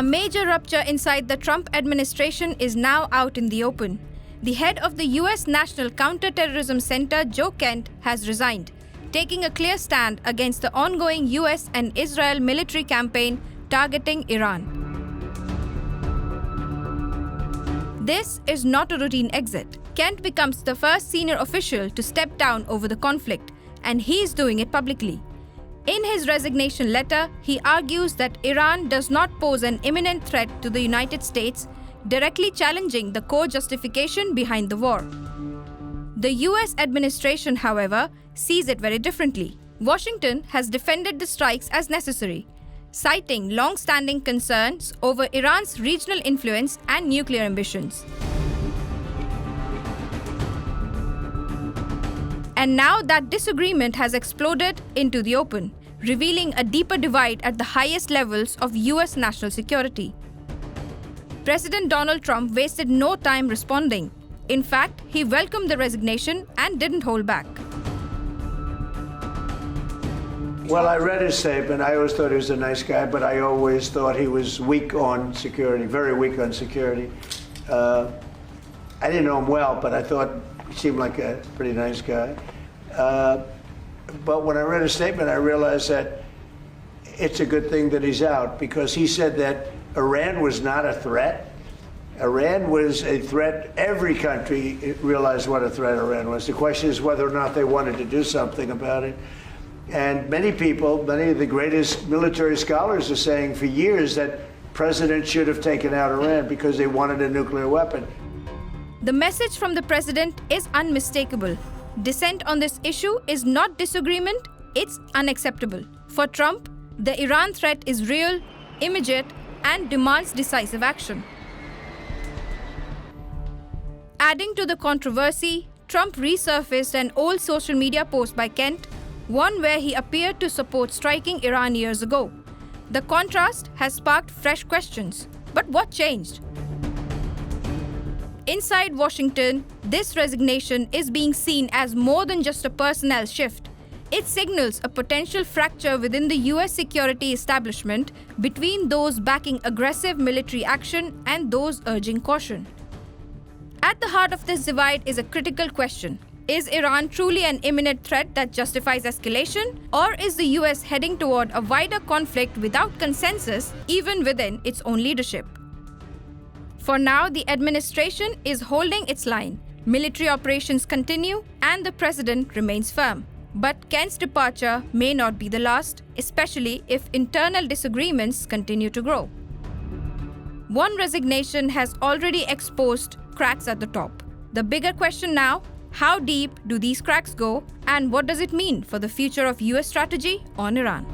A major rupture inside the Trump administration is now out in the open. The head of the US National Counterterrorism Center, Joe Kent, has resigned, taking a clear stand against the ongoing US and Israel military campaign targeting Iran. This is not a routine exit. Kent becomes the first senior official to step down over the conflict, and he is doing it publicly. In his resignation letter, he argues that Iran does not pose an imminent threat to the United States, directly challenging the core justification behind the war. The US administration, however, sees it very differently. Washington has defended the strikes as necessary, citing long-standing concerns over Iran's regional influence and nuclear ambitions. And now that disagreement has exploded into the open, revealing a deeper divide at the highest levels of US national security. President Donald Trump wasted no time responding. In fact, he welcomed the resignation and didn't hold back. Well, I read his statement. I always thought he was a nice guy, but I always thought he was weak on security, very weak on security. I didn't know him well, but I thought he seemed like a pretty nice guy. But when I read his statement, I realized that it's a good thing that he's out, because he said that Iran was not a threat. Iran was a threat. Every country realized what a threat Iran was. The question is whether or not they wanted to do something about it. And many people, many of the greatest military scholars are saying for years that presidents should have taken out Iran because they wanted a nuclear weapon. The message from the president is unmistakable. Dissent on this issue is not disagreement, it's unacceptable. For Trump, the Iran threat is real, immediate, and demands decisive action. Adding to the controversy, Trump resurfaced an old social media post by Kent, one where he appeared to support striking Iran years ago. The contrast has sparked fresh questions. But what changed? Inside Washington, this resignation is being seen as more than just a personnel shift. It signals a potential fracture within the US security establishment between those backing aggressive military action and those urging caution. At the heart of this divide is a critical question. Is Iran truly an imminent threat that justifies escalation, or is the US heading toward a wider conflict without consensus, even within its own leadership? For now, the administration is holding its line. Military operations continue, and the president remains firm. But Kent's departure may not be the last, especially if internal disagreements continue to grow. One resignation has already exposed cracks at the top. The bigger question now: how deep do these cracks go, and what does it mean for the future of US strategy on Iran?